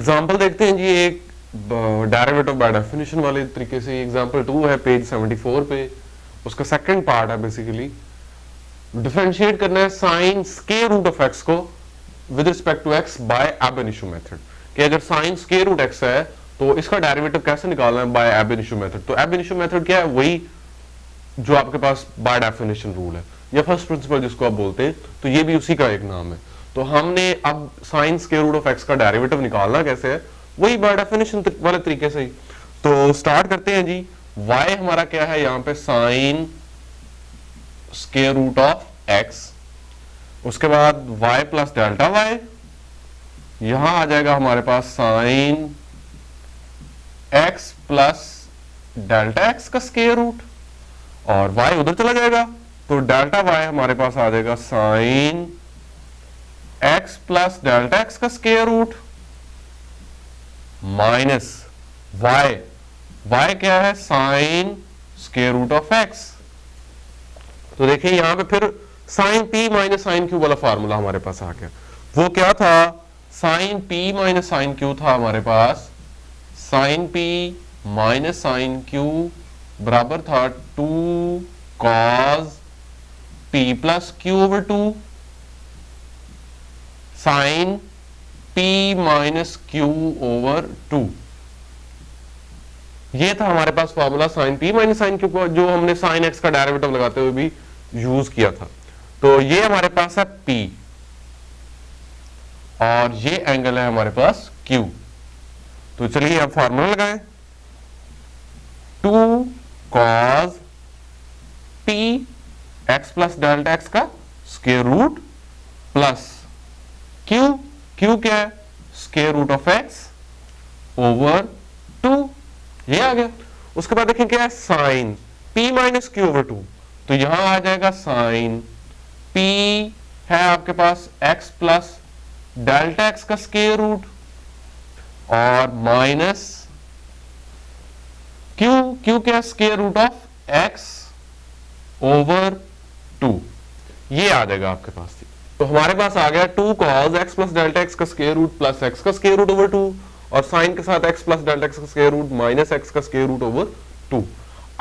Example देखते हैं जी, एक डेरिवेटिव बाय डेफिनेशन वाले तरीके से। एग्जाम्पल 2 है पेज 74 पे, उसका सेकंड पार्ट है बेसिकली डिफरेंशिएट करना है sine square root of x को with respect to x by ab initio method. कि अगर साइन स्क्वायर रूट एक्स है तो इसका डेरिवेटिव कैसे निकालना है बाय एब इनिशियो मेथड। तो एब इनिशियो मेथड क्या है, वही जो आपके पास बाय डेफिनेशन रूल है या फर्स्ट प्रिंसिपल जिसको आप बोलते हैं, तो ये भी उसी का एक नाम है। तो हमने अब sine square root of x का डेरिवेटिव निकालना कैसे है, वही बाय डेफिनेशन वाले तरीके से ही। तो स्टार्ट करते हैं जी। y हमारा क्या है यहाँ पे, sine square root of x, उसके बाद y प्लस डेल्टा y, यहां आ जाएगा हमारे पास sine x plus delta x का स्क्वायर रूट, और y उधर चला जाएगा तो डेल्टा y हमारे पास आ जाएगा sine x plus delta x का स्क्वायर रूट माइनस y क्या है, sine square root of x। तो देखिए यहां पे फिर sine p minus sine q वाला फार्मूला हमारे पास आ गया। वो क्या था, sine p minus sine q था हमारे पास, sine p minus sine q बराबर था 2 cos p plus q over 2 sine p minus q over 2। ये था हमारे पास formula sine p minus sine q को, जो हमने साइन x का डेरिवेटिव लगाते हुए भी यूज किया था। तो ये हमारे पास है p और ये एंगल है हमारे पास q। तो चलिए अब फॉर्मूला लगाएं, 2 cos p x plus delta x का स्क्वायर रूट प्लस q क्या है, square root of x over 2, ये आ गया। उसके बाद देखें क्या है, sine p minus q over 2, तो यहां आ जाएगा साइन p है आपके पास x प्लस डेल्टा x का स्क्वायर रूट और माइनस q क्या, square root of x over 2, ये आ जाएगा आपके पास। तो हमारे पास आ गया 2 cos x plus delta x का स्क्वायर रूट प्लस x का स्क्वायर रूट ओवर 2 और साइन के साथ x प्लस डेल्टा x का स्क्वायर रूट माइनस x का स्क्वायर रूट ओवर 2।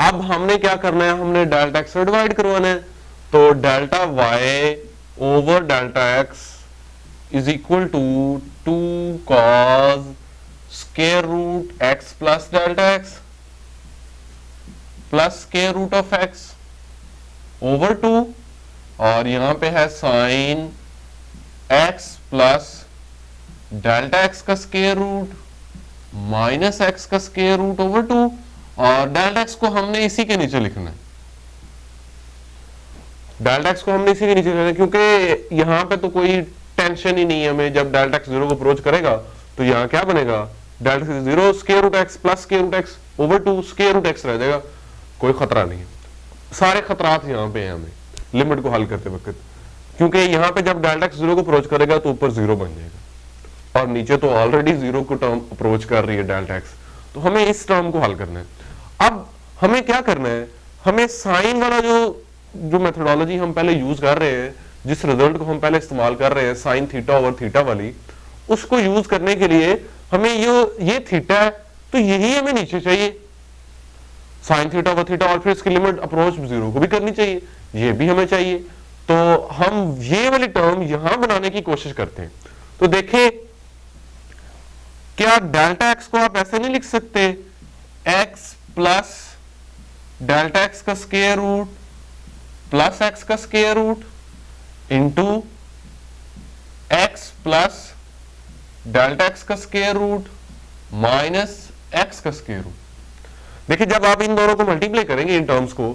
अब हमने क्या करना है, हमने डेल्टा x से डिवाइड करवाना है। तो delta y over delta x is equal to 2 cos square root x plus delta x plus square root of x over 2, और यहां पे है sine x plus delta x का स्क्वायर रूट माइनस x का square root over 2, और delta x को हमने इसी के नीचे लिखना है। डेल्टा x को हमने इसी के नीचे लिखना है क्योंकि यहां पे तो कोई टेंशन ही नहीं है हमें। जब डेल्टा x 0 को अप्रोच करेगा तो यहां क्या बनेगा, delta x 0 square root x plus square root x over 2 square root x रह जाएगा, कोई खतरा नहीं है। सारे खतरात यहां पे हैं हमें लिमिट को हल करते वक्त, क्योंकि यहां पे जब डेल्टा x 0 को अप्रोच करेगा तो ऊपर 0 बन जाएगा और नीचे तो ऑलरेडी 0 को टर्म अप्रोच कर रही है डेल्टा x, तो हमें इस टर्म को हल करना है। अब हमें क्या करना है, हमें साइन वाला जो मेथोडोलॉजी हम पहले यूज कर रहे हैं, जिस रिजल्ट को हम पहले इस्तेमाल कर रहे हैं साइन थीटा ओवर थीटा वाली, उसको यूज करने के लिए हमें ये थीटा है तो यही हमें नीचे चाहिए साइन थीटा ओवर थीटा, और फिर इसकी लिमिट अप्रोच 0 को भी करनी चाहिए, ये भी हमें चाहिए। तो हम ये वाली टर्म यहां बनाने की कोशिश करते हैं। तो देखिए क्या डेल्टा x को आप ऐसे नहीं लिख सकते, x प्लस डेल्टा x का स्क्वायर रूट प्लस x का square root into x plus delta x का स्क्वायर रूट माइनस x का स्क्वायर रूट। देखिए जब आप इन दोनों को मल्टीप्लाई करेंगे इन टर्म्स को,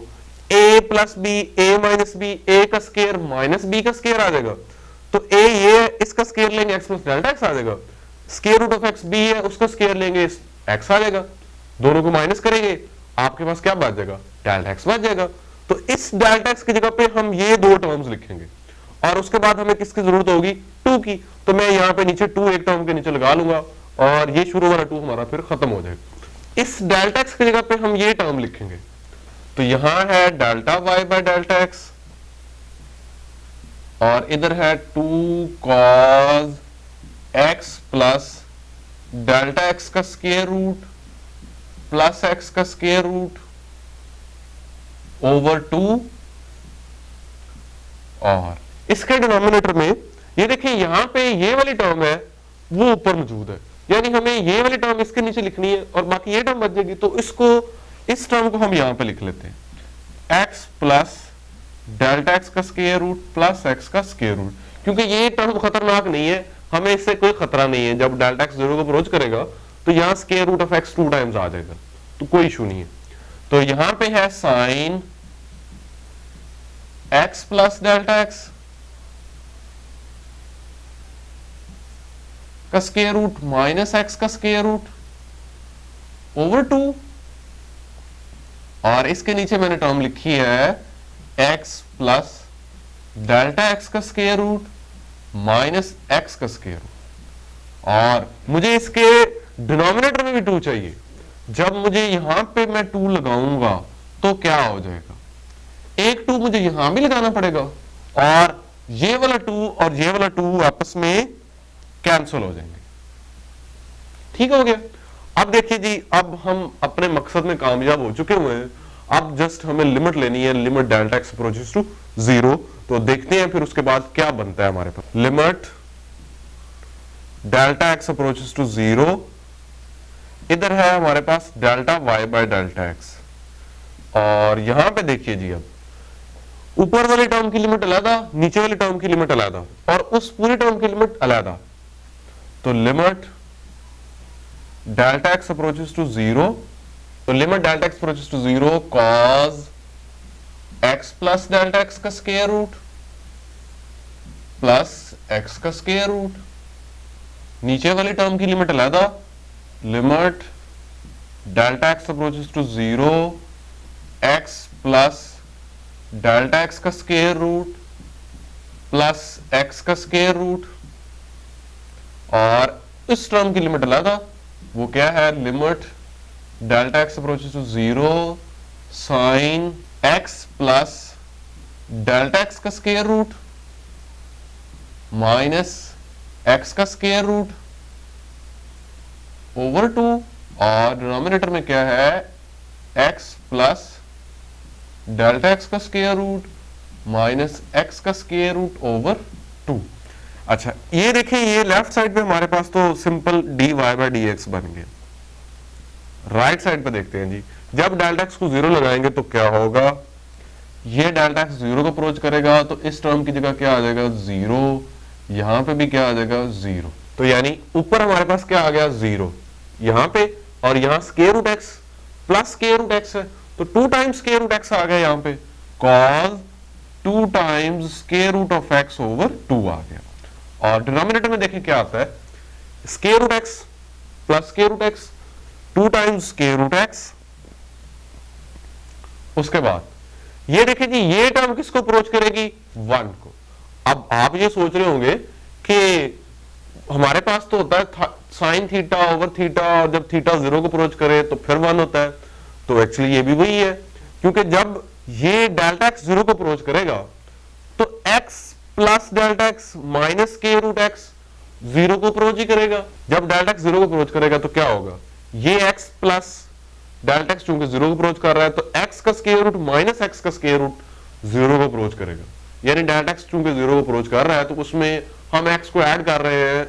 a plus b, a minus b, a का स्क्वायर माइनस b का स्क्वायर आ जाएगा। तो a ये इसका स्क्वायर लेंगे x प्लस डेल्टा x आ जाएगा, square root of x b है उसका स्क्वायर लेंगे x आ जाएगा, दोनों को माइनस करेंगे आपके पास क्या बच जाएगा, डेल्टा x बच जाएगा। तो इस डेल्टा x की जगह पे हम ये दो टर्म्स लिखेंगे और उसके बाद हमें किसकी जरूरत होगी, 2 की। तो मैं यहाँ पे नीचे 2 एक टर्म के नीचे लगा लूंगा और ये शुरू वाला 2 हमारा फिर खत्म हो जाएगा। इस डेल्टा x की जगह पे हम ये टर्म लिखेंगे, तो यहां है delta y by delta x और इधर है 2 cos x plus delta x का स्क्वायर रूट प्लस एक्स का स्क्वायर रूट ओवर 2, और इसके डिनोमिनेटर में ये देखिए यहां पे ये वाली टर्म है वो ऊपर मौजूद है, यानी हमें ये वाली टर्म इसके नीचे लिखनी है और बाकी ये टर्म बच जाएगी, तो इसको इस टर्म को हम यहां पे लिख लेते हैं x प्लस डेल्टा एक्स का स्क्वायर रूट प्लस एक्स का स्क्वायर रूट, क्योंकि ये टर्म खतरनाक नहीं है, हमें इससे कोई खतरा नहीं है। जब डेल्टा एक्स 0 को अप्रोच करेगा तो यहां square root of x 2 times आ जाएगा, तो कोई इशू नहीं है। तो यहां पे है sine x plus delta x का स्क्वायर रूट माइनस एक्स का स्क्वायर रूट ओवर 2, और इसके नीचे मैंने टर्म लिखी है x प्लस डेल्टा एक्स का स्क्वायर रूट माइनस एक्स का स्क्वायर रूट, और मुझे इसके डिनोमिनेटर में भी 2 चाहिए। जब मुझे यहां पे मैं 2 लगाऊंगा तो क्या हो जाएगा, एक 2 मुझे यहां भी लगाना पड़ेगा और ये वाला 2 और ये वाला 2 आपस में कैंसिल हो जाएंगे। ठीक हो गया। अब देखिए जी, अब हम अपने मकसद में कामयाब हो चुके हुए हैं। अब जस्ट हमें लिमिट लेनी है, limit delta x approaches to 0। तो देखते हैं फिर उसके बाद क्या बनता है हमारे पास। Limit delta x approaches to 0, इधर है हमारे पास delta Y by delta x, और यहां पे देखिए जी, अब ऊपर वाली टर्म की लिमिट अलग, नीचे वाली टर्म की लिमिट अलग, और उस पूरी टर्म की लिमिट अलग। तो limit delta x approaches to 0, तो limit delta x approaches to 0 cos x plus delta x का स्क्वायर रूट प्लस एक्स का स्क्वायर रूट, नीचे वाली टर्म की लिमिट अलग, limit delta x approaches to 0 x plus delta x का square root plus x का square root, और इस टर्म की लिमिट अलग, वो क्या है, limit delta x approaches to 0 sine x plus delta x का स्क्वायर रूट माइनस एक्स का स्क्वायर रूट ओवर 2, और डिनोमिनेटर में क्या है, एक्स प्लस डेल्टा एक्स का स्क्वायर रूट माइनस एक्स का स्क्वायर रूट ओवर 2। अच्छा, ये देखिए, ये लेफ्ट साइड पे हमारे पास तो सिंपल dy बाय dx बन गया। राइट साइड पे देखते हैं जी, जब डेल्टा एक्स को 0 लगाएंगे तो क्या होगा, ये डेल्टा एक्स 0 को अप्रोच करेगा तो इस टर्म की जगह क्या आ जाएगा, 0, यहां पे भी क्या आ जाएगा, 0। तो यानी ऊपर हमारे पास क्या आ गया, 0 यहां पे, और यहां square root x plus square root x है, तो 2 टाइम्स स्क्वायर रूट एक्स आ गया यहां पे, cos 2 times square root of x over 2 आ गया। और डिनोमिनेटर में देखें क्या आता है, square root x plus square root x, 2 times square root x. उसके बाद ये देखिए जी, ये टर्म किसको अप्रोच करेगी, 1 को। अब आप ये सोच रहे होंगे कि हमारे पास तो होता है साइन थीटा ओवर थीटा, और जब थीटा 0 को अप्रोच करे तो फिर 1 होता है। तो एक्चुअली ये भी वही है, क्योंकि जब ये डेल्टा एक्स 0 को अप्रोच करेगा तो x plus delta x minus square root x 0 को अप्रोच ही करेगा। जब डेल्टा एक्स 0 को अप्रोच करेगा तो क्या होगा, ये x प्लस डेल्टा एक्स चूंकि 0 को अप्रोच कर रहा है तो x का स्क्वायर रूट माइनस एक्स का स्क्वायर रूट 0 को अप्रोच करेगा। यानी डेल्टा एक्स चूंकि 0 को अप्रोच कर रहा है तो उसमें हम x को ऐड कर रहे हैं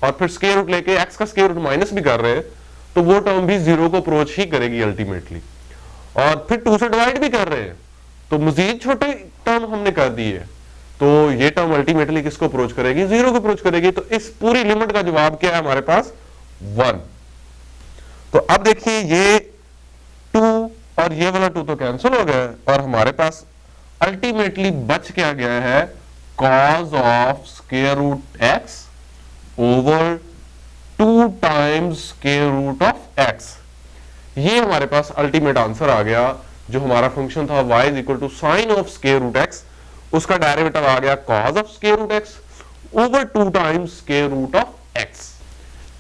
और फिर स्क्वायर रूट लेके x का स्क्वायर रूट माइनस भी कर रहे हैं, तो वो टर्म भी 0 को अप्रोच ही करेगी अल्टीमेटली। और फिर 2 से डिवाइड भी कर रहे हैं तो मजीद छोटे टर्म हमने कर दी है, तो ये टर्म अल्टीमेटली किसको अप्रोच करेगी, 0 को अप्रोच करेगी। तो इस पूरी लिमिट का जवाब क्या है हमारे पास, 1। तो अब देखिए, ये 2 और ये वाला 2 तो कैंसिल हो गया और हमारे पास अल्टीमेटली बच क्या गया है, cos of square root x over 2 times square root of x. ये हमारे पास अल्टीमेट आंसर आ गया। जो हमारा फंक्शन था y is equal to sine of square root x, उसका डेरिवेटिव आ गया cos of square root x over 2 times square root of x.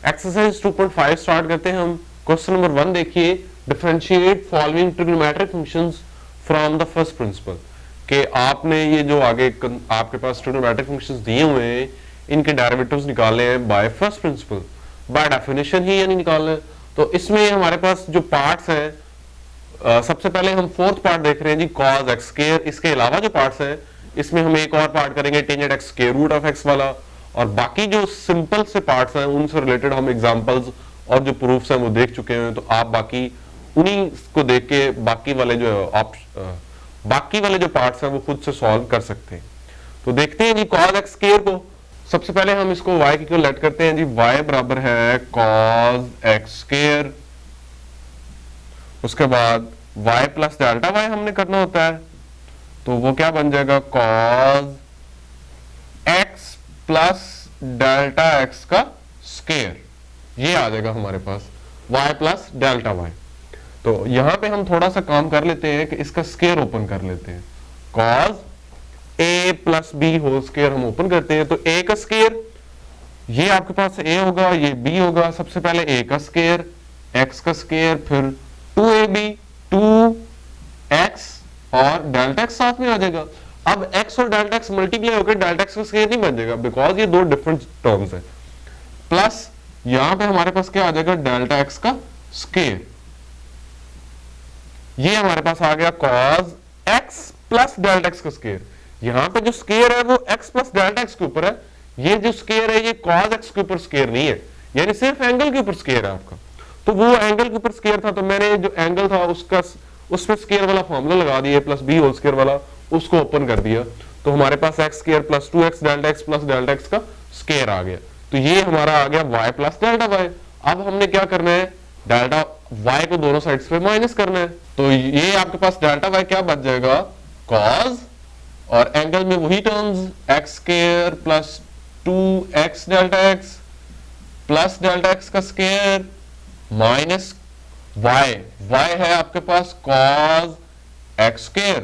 Exercise 2.5 start करते हैं हम। क्वेश्चन नंबर 1 देखिए, differentiate following trigonometric functions from the first principle. कि आपने ये जो आगे आपके पास ट्रिग्नोमेट्रिक फंक्शंस दिए हुए हैं, इनके डेरिवेटिव्स निकाले हैं by first principle. By definition ही यानी निकालना है। तो इसमें हमारे पास जो पार्ट्स हैं, सबसे पहले हम फोर्थ पार्ट देख रहे हैं जी, कॉज एक्स स्क्वायर। इसके अलावा जो पार्ट्स हैं इसमें हम एक और पार्ट करेंगे tangent x square root of x वाला, और बाकी जो सिंपल से पार्ट्स हैं उनसे रिलेटेड हम एग्जांपल्स और जो प्रूफ्स हैं वो देख चुके हैं। तो आप बाकी उन्हीं को देख के बाकी वाले जो पार्ट्स हैं वो खुद से सॉल्व कर सकते हैं। तो देखते हैं जी कॉज एक्स स्क्वायर को। सबसे पहले हम इसको y की इक्वल लेट करते हैं जी, y बराबर है कॉज एक्स स्क्वायर, उसके बाद y प्लस डेल्टा y हमने करना होता है, तो वो क्या बन जाएगा, cause x plus delta x का स्क्वायर, ये आ जाएगा हमारे पास y प्लस डेल्टा y। तो यहां पे हम थोड़ा सा काम कर लेते हैं कि इसका स्क्वायर ओपन कर लेते हैं, cause a plus b whole square हम ओपन करते हैं। तो a का स्क्वायर, ये आपके पास a होगा, ये b होगा। सबसे पहले a का स्क्वायर, x का स्क्वायर, फिर 2ab 2x और डेल्टा x साथ में आ जाएगा। अब x और डेल्टा x मल्टीप्लाई होकर डेल्टा x का स्क्वायर नहीं बन जाएगा, बिकॉज ये दो डिफरेंट टर्म्स है। प्लस यहां पे हमारे पास क्या आ जाएगा, डेल्टा x का स्क्वायर। ये हमारे पास आ गया cause x plus delta x का स्क्वायर। यहां पे जो स्क्वायर है वो x प्लस डेल्टा x के ऊपर है, ये जो स्क्वायर है ये cos x के ऊपर स्क्वायर नहीं है, यानी सिर्फ एंगल के ऊपर स्क्वायर है आपका। तो वो एंगल के ऊपर स्क्वायर था, तो मैंने जो एंगल था उसका उस पे स्क्वायर वाला फॉर्मूला लगा दिया, प्लस बी होल स्क्वायर वाला, उसको ओपन कर दिया। तो हमारे पास x square plus 2x delta x plus delta x का स्क्वायर आ गया। तो ये हमारा आ गया y प्लस डेल्टा y। अब हमने क्या करना है, डेल्टा y को दोनों साइड्स पे माइनस करना है। तो ये आपके पास डेल्टा y क्या बच जाएगा, cos, और एंगल में वही terms x square plus 2x delta x plus delta x का स्क्वायर माइनस y है आपके पास cos x स्क्वायर।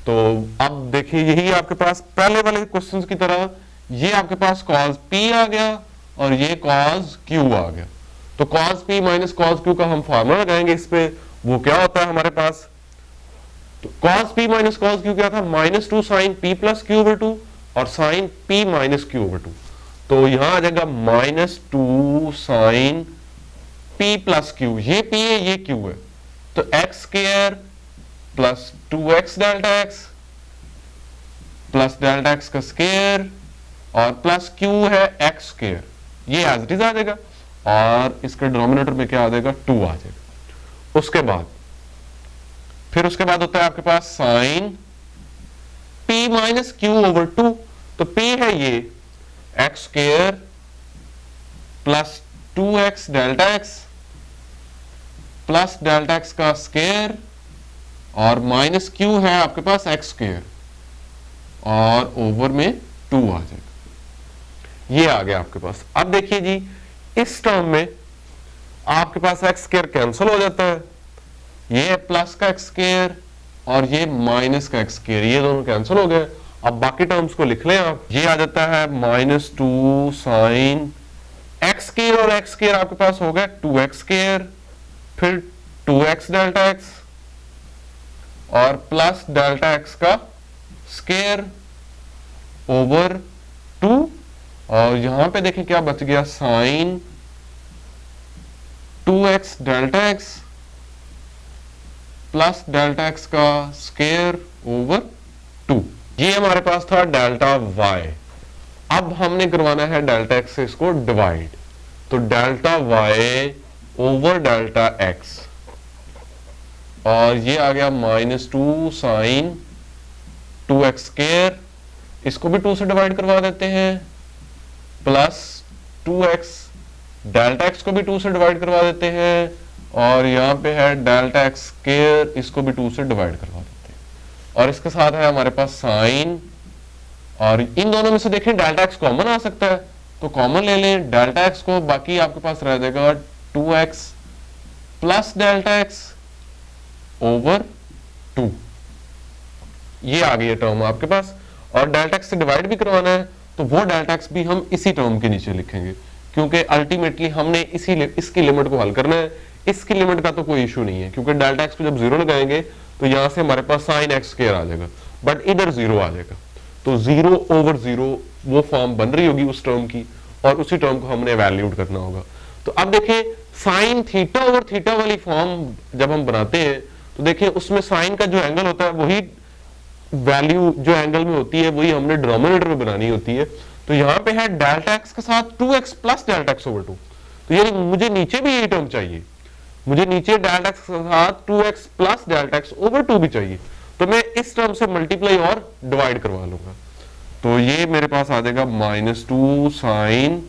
तो अब देखिए यही आपके पास पहले वाले क्वेश्चंस की तरह ये आपके पास cos p आ गया और ये cos q आ गया। तो cos p minus cos q का हम फॉर्मूला लगाएंगे इस पे, वो क्या होता है हमारे पास, तो cos p minus cos q क्या था, -2 sin p plus q over 2 और sin p minus q over 2। तो यहां आ जाएगा -2 sin p प्लस q, ये p है ये q है, तो x square plus 2x delta x plus delta x का स्क्वायर और प्लस q है x स्क्वायर, ये एज इट इज आ जाएगा, और इसके डिनोमिनेटर में क्या आ जाएगा, 2 आ जाएगा। उसके बाद होता है आपके पास sine p minus Q over 2। तो p है ये x square plus 2x delta x plus delta x का स्क्वायर और माइनस q है आपके पास एक्स स्क्वायर और ओवर में 2 आ जाएगा। ये आ गया आपके पास। अब देखिए जी इस टर्म में आपके पास एक्स स्क्वायर कैंसिल हो जाता है, ये प्लस का एक्स स्क्वायर और ये माइनस का एक्स स्क्वायर, ये दोनों कैंसिल हो गए। अब बाकी टर्म्स को लिख लें आप, ये आ जाता है -2 साइन एक्स स्क्वायर और एक्स स्क्वायर आपके पास हो गया 2x स्क्वायर, फिर 2x डेल्टा x और प्लस डेल्टा x का स्क्वायर ओवर 2, और यहां पे देखें क्या बच गया, sine 2x delta x plus delta x का स्क्वायर ओवर 2। ये हमारे पास था डेल्टा y। अब हमने करवाना है डेल्टा x से इसको डिवाइड, तो delta y over delta x, और ये आ गया -2 साइन 2x स्क्वायर, इसको भी 2 से डिवाइड करवा देते हैं, प्लस 2x डेल्टा x को भी 2 से डिवाइड करवा देते हैं, और यहां पे है डेल्टा x स्क्वायर, इसको भी 2 से डिवाइड करवा देते हैं, और इसके साथ है हमारे पास साइन, और इन दोनों में से देखें डेल्टा x कॉमन आ सकता है, तो कॉमन ले लें डेल्टा x को, बाकी आपके पास रह जाएगा 2x plus delta x over 2। ये आ गई टर्म आपके पास, और डेल्टा x से डिवाइड भी करवाना है, तो वो डेल्टा x भी हम इसी टर्म के नीचे लिखेंगे, क्योंकि अल्टीमेटली हमने इसकी लिमिट को हल करना है। इसकी लिमिट का तो कोई इशू नहीं है, क्योंकि डेल्टा x को जब 0 लगाएंगे तो यहां से हमारे पास साइन एक्स स्क्वायर आ जाएगा, बट इधर 0 आ जाएगा, तो 0 ओवर 0 वो फॉर्म बन रही होगी उस टर्म की, और उसी टर्म को हमने वैल्यूड करना होगा। तो अब देखें साइन थीटा ओवर थीटा वाली फॉर्म जब हम बनाते हैं तो देखें उसमें साइन का जो एंगल होता है वही वैल्यू जो एंगल में होती है वही हमने डिनोमिनेटर में बनानी होती है। तो यहां पे है डेल्टा एक्स के साथ 2x plus delta x over 2, तो यानी मुझे नीचे भी यही टर्म चाहिए, मुझे नीचे डेल्टा एक्स के साथ 2x plus delta x over 2 भी चाहिए, तो मैं इस टर्म से मल्टीप्लाई और डिवाइड करवा लूंगा। तो ये मेरे पास आ जाएगा -2 साइन,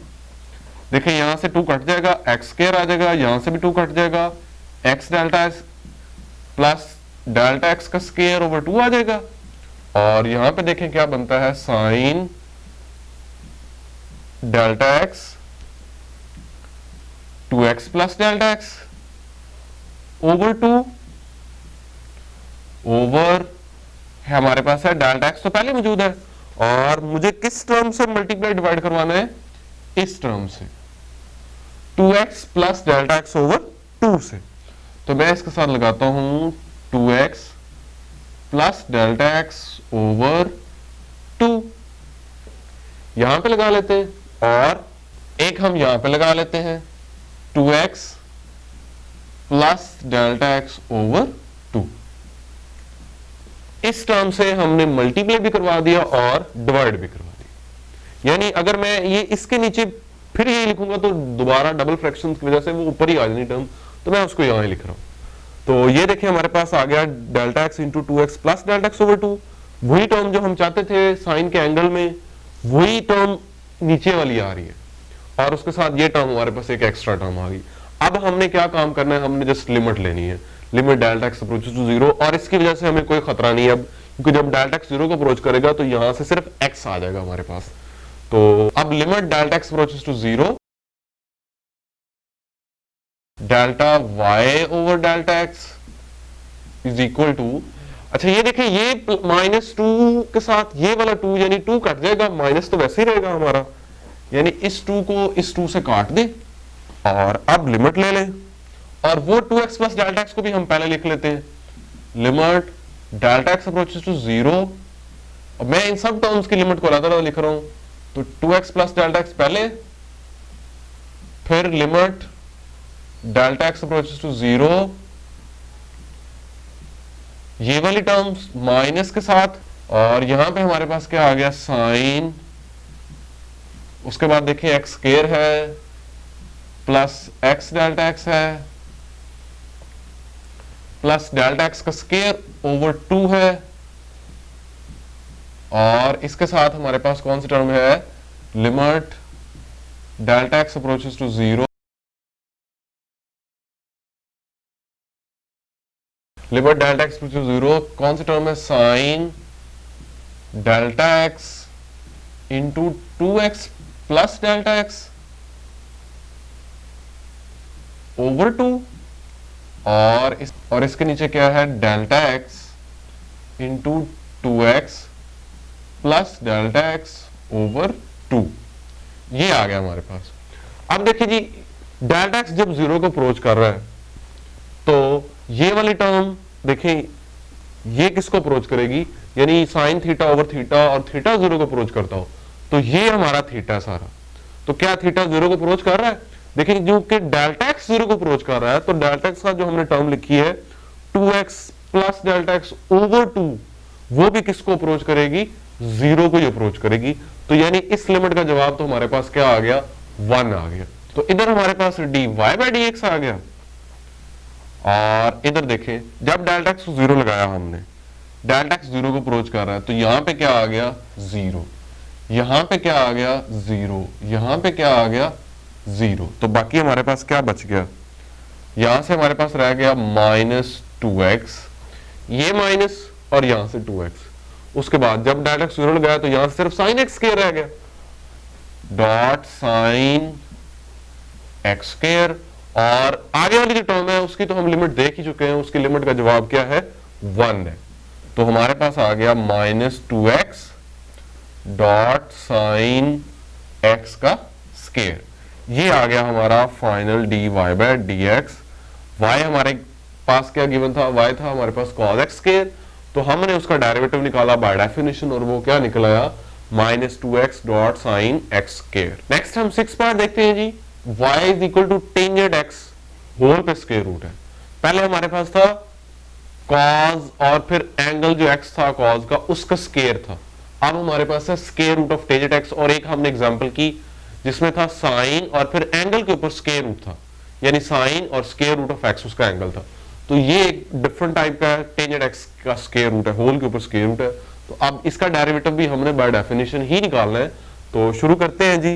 देखिए यहां से 2 कट जाएगा, एक्स स्क्वायर आ जाएगा, यहां से भी 2 कट जाएगा, x delta x plus delta x का स्क्वायर ओवर 2 आ जाएगा, और यहां पे देखें क्या बनता है sine delta x 2x plus delta x over 2 over हमारे पास है डेल्टा एक्स तो पहले मौजूद है, और मुझे किस टर्म से मल्टीप्लाई डिवाइड करवाना है, इस टर्म से 2x plus delta x over 2 से। तो मैं इसके साथ लगाता हूं 2x plus delta x over 2, यहां पे लगा लेते हैं, और एक हम यहां पे लगा लेते हैं 2x plus delta x over 2। इस टर्म से हमने मल्टीप्लाई भी करवा दिया और डिवाइड भी करवा दिया, यानी अगर मैं ये इसके नीचे फिर ये लिखूंगा तो दोबारा डबल फ्रैक्शन की वजह से वो ऊपर ही आ जानी टर्म, तो मैं उसको यहां ही लिख रहा हूं। तो ये देखिए हमारे पास आ गया delta x into 2x plus delta x over 2, वही टर्म जो हम चाहते थे साइन के एंगल में, वही टर्म नीचे वाली आ रही है, और उसके साथ ये टर्म हमारे पास एक एक्स्ट्रा टर्म आ गई। अब हमने क्या काम करना है, हमने जस्ट लिमिट लेनी है, limit delta x approaches to 0, और इसकी वजह से हमें कोई खतरा नहीं है अब, क्योंकि जब डेल्टा एक्स 0 को अप्रोच करेगा तो यहां से सिर्फ x आ जाएगा हमारे पास। तो अब limit delta x approaches to 0 delta y over delta x is equal to, अच्छा ये देखिए ये -2 के साथ ये वाला 2 यानी 2 कट जाएगा, माइनस तो वैसे ही रहेगा हमारा, यानी इस 2 को इस 2 से काट दे, और अब लिमिट ले लें, और वो 2x प्लस डेल्टा एक्स को भी हम पहले लिख लेते हैं, limit delta x approaches to 0, और मैं इन सब टर्म्स की लिमिट को अलग अलग लिख रहा हूं, तो 2x प्लस डेल्टा एक्स पहले, फिर limit delta x approaches to 0, ये वाली टर्म्स माइनस के साथ, और यहां पे हमारे पास क्या आ गया साइन, उसके बाद देखिए एक्स स्क्वायर है प्लस एक्स डेल्टा एक्स है प्लस डेल्टा एक्स का स्क्वायर ओवर 2 है, और इसके साथ हमारे पास कौन सी टर्म है, limit delta x approaches to 0, limit delta x to 0, कौन सी टर्म है sine delta x into 2x plus delta x over 2, और इसके नीचे क्या है delta x into 2x plus delta x over 2, ये आ गया हमारे पास। अब देखिए जी डेल्टा एक्स जब 0 को अप्रोच कर रहा है तो ये वाली टर्म देखें ये किसको अप्रोच करेगी, यानी साइन थीटा ओवर थीटा, और थीटा 0 को अप्रोच करता हो तो ये हमारा थीटा सारा, तो क्या थीटा 0 को अप्रोच कर रहा है, देखिए जो कि डेल्टा एक्स 0 को अप्रोच कर रहा है, तो डेल्टा एक्स का जो हमने टर्म लिखी है 2x plus delta x over 2, वो भी किसको अप्रोच करेगी, 0 को ही अप्रोच करेगी, तो यानी इस लिमिट का जवाब तो हमारे पास क्या आ गया, 1 आ गया। तो इधर हमारे पास dy बाई dx आ गया, और इधर देखें जब डेल्टा एक्स 0 लगाया हमने, डेल्टा एक्स 0 को अप्रोच कर रहा है, तो यहां पे क्या आ गया 0, यहां पे क्या आ गया 0, यहां पे क्या आ गया 0, तो बाकी हमारे पास क्या बच गया, यहां से हमारे पास रह गया -2x, ये माइनस और यहां से 2x, उसके बाद जब डेल्टा एक्स 0 लगाया तो यहां से सिर्फ साइन एक्स स्क्वायर रह गया, डॉट साइन एक्स स्क्वायर, और आगे वाली जो टर्म है उसकी तो हम लिमिट देख ही चुके हैं, उसकी लिमिट का जवाब क्या है 1 है, तो हमारे पास आ गया -2x डॉट साइन x का स्क्वायर, ये आ गया हमारा final dy by dx। y हमारे पास क्या गिवन था, y था हमारे पास cos x स्क्वायर, तो हमने उसका डेरिवेटिव निकाला बाय डेफिनेशन, और वो क्या निकल आया minus 2x dot sine x square. Next हम 6 पार्ट देखते हैं जी। y is equal to tangent x whole पे स्क्वायर रूट है। पहले हमारे पास था कॉज और फिर एंगल जो x था कॉज का उसका स्क्वायर था। अब हमारे पास है square root of tangent x, और एक हमने एग्जांपल की जिसमें था साइन और फिर एंगल के ऊपर स्क्वायर रूट था, यानी साइन और स्क्वायर रूट ऑफ x उसका एंगल था। तो ये एक डिफरेंट टाइप का टेंजेंट x का स्क्वायर रूट है, होल के ऊपर स्क्वायर रूट है। तो अब इसका डेरिवेटिव भी हमने बाय डेफिनेशन ही निकालना है। तो शुरू करते हैं जी।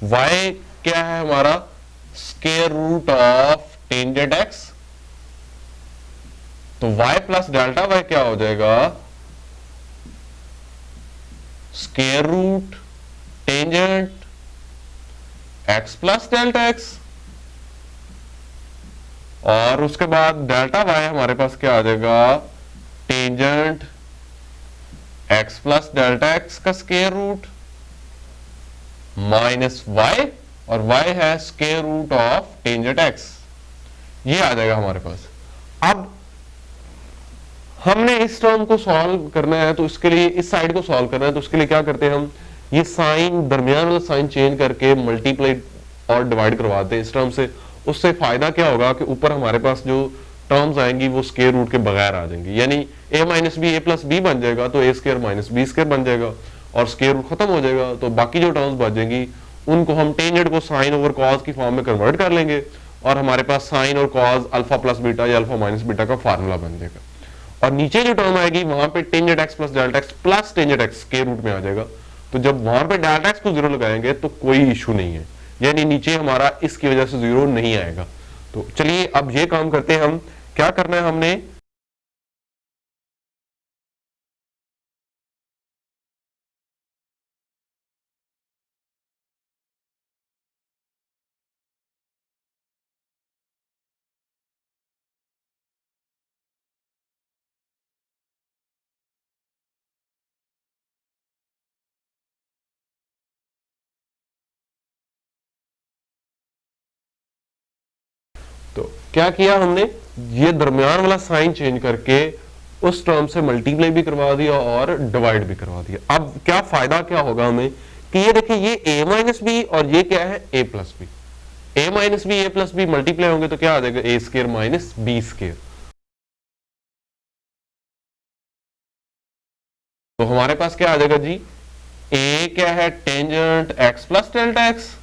y क्या है हमारा, square root of tangent x, तो y प्लस डेल्टा y क्या हो जाएगा, square root tangent x plus delta x, और उसके बाद डेल्टा y हमारे पास क्या आ जाएगा, tangent x plus delta x का स्क्वायर रूट माइनस y, और y है square root of tangent x। ये आ जाएगा हमारे पास। अब हमने इस टर्म को सॉल्व करना है, तो इसके लिए इस साइड को सॉल्व करना है, तो उसके लिए क्या करते हैं हम, ये साइन दरमियान वाला साइन चेंज करके मल्टीप्लाई और डिवाइड करवाते हैं इस टर्म से। उससे फायदा क्या होगा कि ऊपर हमारे पास जो टर्म्स आएंगी वो स्क्वायर रूट के बगैर आ जाएंगी, यानी a minus b a plus b बन जाएगा, तो a square minus b square बन जाएगा और स्क्वायर रूट खत्म हो जाएगा। तो बाकी जो टर्म्स बचेंगी उनको हम टेंजेंट को साइन ओवर कॉस की फॉर्म में कन्वर्ट कर लेंगे, और हमारे पास साइन और कॉस अल्फा प्लस बीटा या अल्फा माइनस बीटा का फार्मूला बन जाएगा। और नीचे जो टर्म आएगी वहां पे tangent x plus delta x plus tangent x के रूट में आ जाएगा। तो जब वहां पे डेल्टा एक्स को जीरो लगाएंगे तो कोई इशू नहीं है, यानी नीचे हमारा इसकी वजह से जीरो नहीं आएगा। तो चलिए अब ये काम करते हैं हम। क्या करना है हमने, तो क्या किया हमने, ये दरमियान वाला साइन चेंज करके उस टर्म से मल्टीप्लाई भी करवा दिया और डिवाइड भी करवा दिया। अब क्या फायदा क्या होगा हमें कि ये देखिए, ये a माइनस बी और ये क्या है a plus b, a minus b a plus b multiply होंगे तो क्या आ जाएगा, a square minus b square. तो हमारे पास क्या आ जाएगा जी, a क्या है tangent x plus delta x,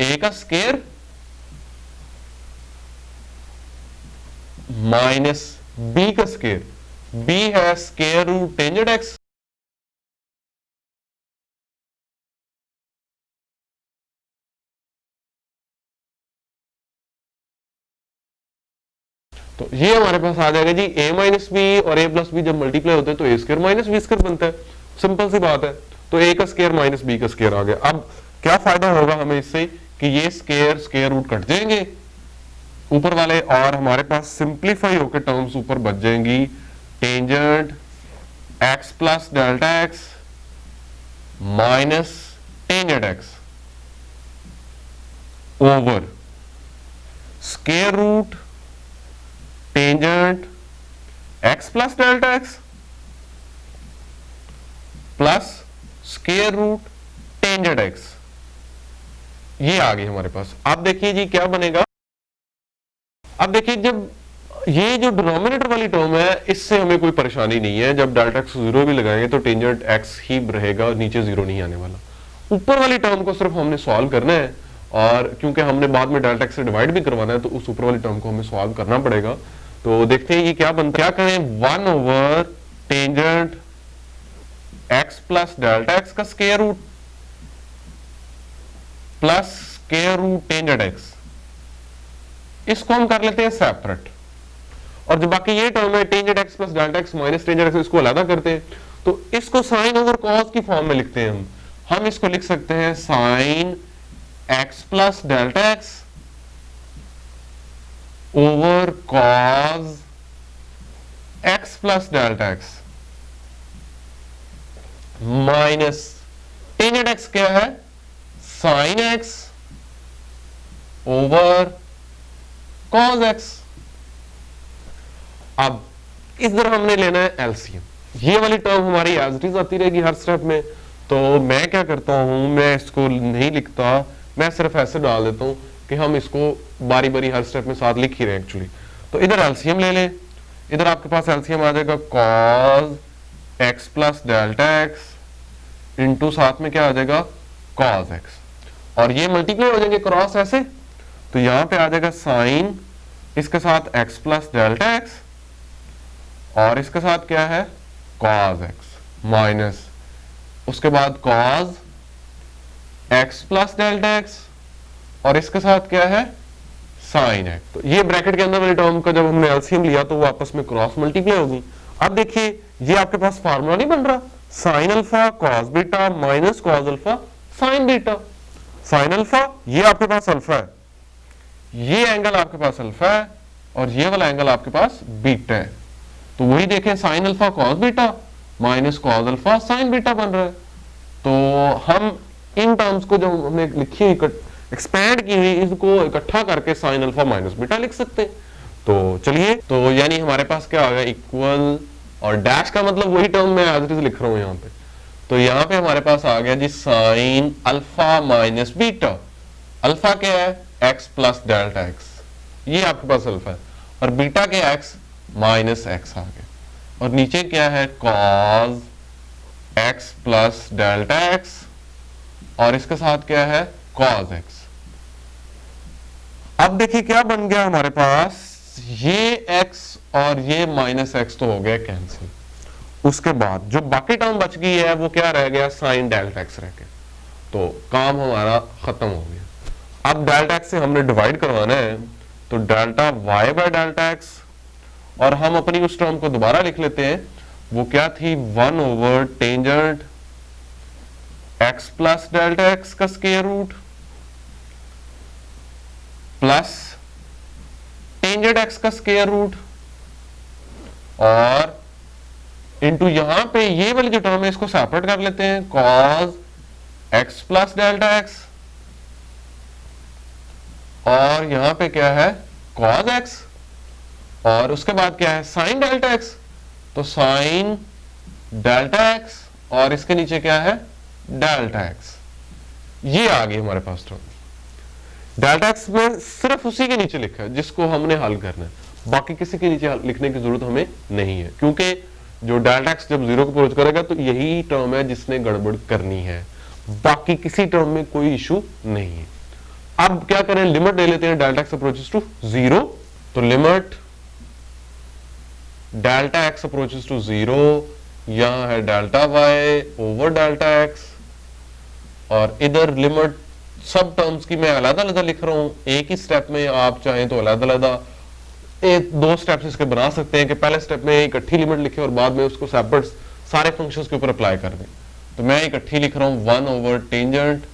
a का स्क्वायर माइनस b का स्क्वायर, b है स्क्वायर रूट टेंजेंट x। तो ये हमारे पास आ जाएगा जी a माइनस बी और a प्लस बी जब मल्टीप्लाई होते हैं तो a square minus b square बनता है। सिंपल सी बात है। तो a का स्क्वायर माइनस b का स्क्वायर आ गया। अब क्या फायदा होगा हमें इससे कि ये स्क्वायर स्क्वायर रूट कट जाएंगे ऊपर वाले, और हमारे पास सिंप्लीफाई होकर टर्म्स ऊपर बच जाएंगी, tangent x plus delta x minus tangent x over square root tangent x plus delta x plus square root tangent x। ये आ गई हमारे पास। अब देखिए जी क्या बनेगा, अब देखिए जब ये जो डिनोमिनेटर वाली टर्म है इससे हमें कोई परेशानी नहीं है, जब डेल्टा एक्स जीरो भी लगाएंगे तो टेंजेंट एक्स ही रहेगा, नीचे जीरो नहीं आने वाला। ऊपर वाली टर्म को सिर्फ हमने सॉल्व करना है, और क्योंकि हमने बाद में डेल्टा एक्स से डिवाइड भी करवाना है तो उस ऊपर वाली टर्म को हमें सॉल्व करना पड़ेगा। तो देखते हैं ये क्या बनता है। क्या करें, 1 over tangent x plus delta x का square root plus square root tangent x, इसको हम कर लेते हैं सेपरेट, और जो बाकी ये टर्म है tangent x plus delta x minus tangent x, इसको अलग करते हैं। तो इसको साइन ओवर कॉस की फॉर्म में लिखते हैं हम इसको लिख सकते हैं sine x plus delta x over cos x plus delta x minus tangent x क्या है, sine x over cos x. अब इधर हमने लेना है एलसीएम, ये वाली टर्म हमारी एज इट इज आती रहेगी हर स्टेप में। तो मैं क्या करता हूं, मैं इसको नहीं लिखता, मैं सिर्फ ऐसे डाल देता हूं कि हम इसको बारी बारी हर स्टेप में साथ लिख ही रहे हैं एक्चुअली। तो इधर एलसीएम ले लें, इधर आपके पास एलसीएम आ जाएगा cos x plus delta x into साथ में क्या आ जाएगा cos x, और ये मल्टीप्लाई हो जाएंगे क्रॉस ऐसे, तो यहां पे आ जाएगा साइन इसके साथ x प्लस डेल्टा एक्स और इसके साथ क्या है cos x माइनस उसके बाद cos x plus delta x और इसके साथ क्या है साइन x। तो ये ब्रैकेट के अंदर वाली टर्म का जब हमने एलसीएम लिया तो वो आपस में क्रॉस मल्टीप्लाई होगी। अब देखिए ये आपके पास फार्मूला नहीं बन रहा, sine alpha cos beta minus cos alpha sign beta. Sine alpha ये आपके पास अल्फा है, ये एंगल आपके पास अल्फा है और ये वाला एंगल आपके पास बीटा है, तो वही देखें sine alpha cos beta minus cos alpha sign beta बन रहा है। तो हम इन टर्म्स को जो हमने लिखी हुई एक्सपैंड की हुई इसको इकट्ठा करके साइन अल्फा माइनस बीटा लिख सकते हैं। तो चलिए, तो यानी हमारे पास क्या आ गया इक्वल, और डैश का मतलब वही टर्म मैं एज इट इज लिख रहा हूं यहाँ पे। तो यहाँ पे हमारे पास आ गया जी sine alpha minus beta. Alpha क्या है एक्स प्लस डेल्टा एक्स, ये आपके पास अल्फा है, और बीटा के एक्स माइनस एक्स आ गया, और नीचे क्या है cos x plus delta x और इसके साथ क्या है कॉस एक्स। अब देखिए क्या बन गया हमारे पास, ये x और ये माइनस एक्स तो हो गया कैंसिल। उसके बाद जो बाकी टर्म बच गई है वो क्या रह गया साइन डेल्टा एक्स रह गया, तो काम हमारा खत्म हो गया। अब डेल्टा एक्स से हमने डिवाइड करवाना है, तो delta y bye delta x, और हम अपनी उस टर्म को दोबारा लिख लेते हैं, वो क्या थी 1 over tangent x plus delta x का square root plus tangent x का स्क्वायर रूट और इंटू यहां पे ये वाली जो टर्म है इसको सेपरेट कर लेते हैं cos x plus delta x, और यहां पे क्या है cos x, और उसके बाद क्या है साइन डेल्टा एक्स, तो साइन डेल्टा एक्स और इसके नीचे क्या है डेल्टा एक्स। ये आ गई हमारे पास टर्म। डेल्टा एक्स में सिर्फ उसी के नीचे लिखा है जिसको हमने हल करना है, बाकी किसी के नीचे लिखने की जरूरत हमें नहीं है, क्योंकि जो डेल्टा एक्स जब जीरो को अप्रोच करेगा तो यही टर्म है जिसने गड़बड़ करनी है, बाकी किसी टर्म में कोई इशू नहीं है। अब क्या करें, लिमिट ले लेते हैं delta x approaches to zero, तो limit delta x approaches to zero, यहां है delta Y over delta x, और इधर लिमिट सब टर्म्स की मैं अलग अलग लिख रहा हूं, एक ही स्टेप में, आप चाहें तो अलग अलग दो स्टेप्स इसके बना सकते हैं कि पहले स्टेप में इकट्ठी लिमिट लिखे और बाद में उसको सेपरेट सारे फंक्शंस के ऊपर अप्लाई कर दें। तो मैं इकट्ठी लिख रहा हूं 1 over tangent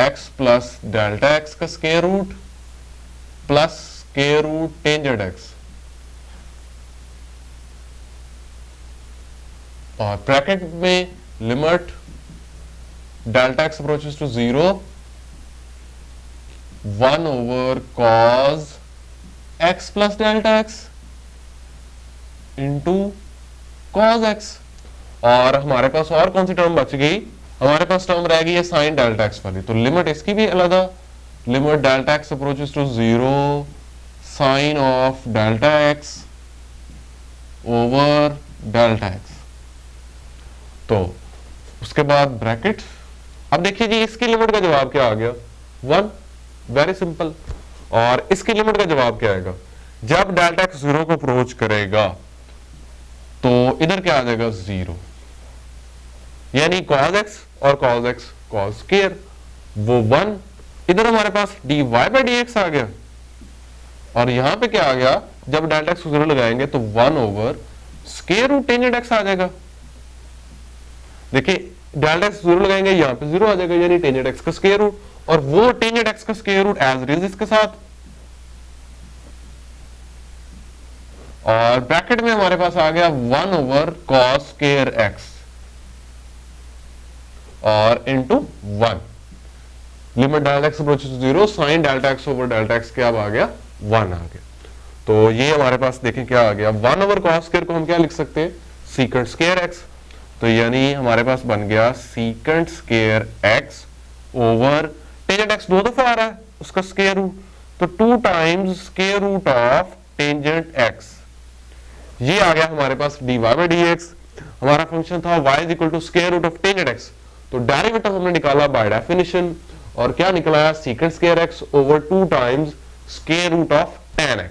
x plus delta x का square root plus square root tangent x, और ब्रैकेट में limit delta x approaches to zero 1 over cos x plus delta x into cos x, और हमारे पास और कौन सी टर्म बच गई, हमारे पास टर्म रह गई है साइन डेल्टा एक्स वाली, तो लिमिट इसकी भी अलग, limit delta x approaches to zero sine of delta x over delta x, तो उसके बाद ब्रैकेट। अब देखिए जी इसकी लिमिट का जवाब क्या आ गया 1, वेरी सिंपल, और इसकी लिमिट का जवाब क्या आएगा, जब डेल्टा एक्स जीरो को अप्रोच करेगा तो इधर क्या आ जाएगा जीरो, यानी cos x और cos x cos स्क्वायर वो 1, इधर हमारे पास dy बाय dx आ गया, और यहां पे क्या आ गया, जब डेल्टा एक्स जीरो लगाएंगे तो 1 over square root tangent x आ जाएगा। देखिए डेल्टा एक्स जीरो लगाएंगे यहां पे जीरो आ जाएगा, यानी टेंजेंट x का स्क्वायर रूट, और वो टेंजेंट x का square root as it is इसके साथ, और ब्रैकेट में हमारे पास आ गया 1 ओवर cos स्क्वायर x और into 1, limit delta x approaches to zero sine delta x over delta x क्या आ गया 1 आ गया। तो ये हमारे पास देखें क्या आ गया 1 ओवर cos स्क्वायर को हम क्या लिख सकते हैं सीकेंट स्क्वायर x, तो यानी हमारे पास बन गया secant square x over tangent x 2 दफा आ रहा है उसका स्केयर रूट, तो 2 times square root of tangent x, ये आ गया हमारे पास dy बाई dx। हमारा फंक्शन था y is equal to square root of tangent x, तो डेरिवेटिव हमने निकाला बाय डेफिनेशन, और क्या निकला secant square x over 2 times square root of tan x।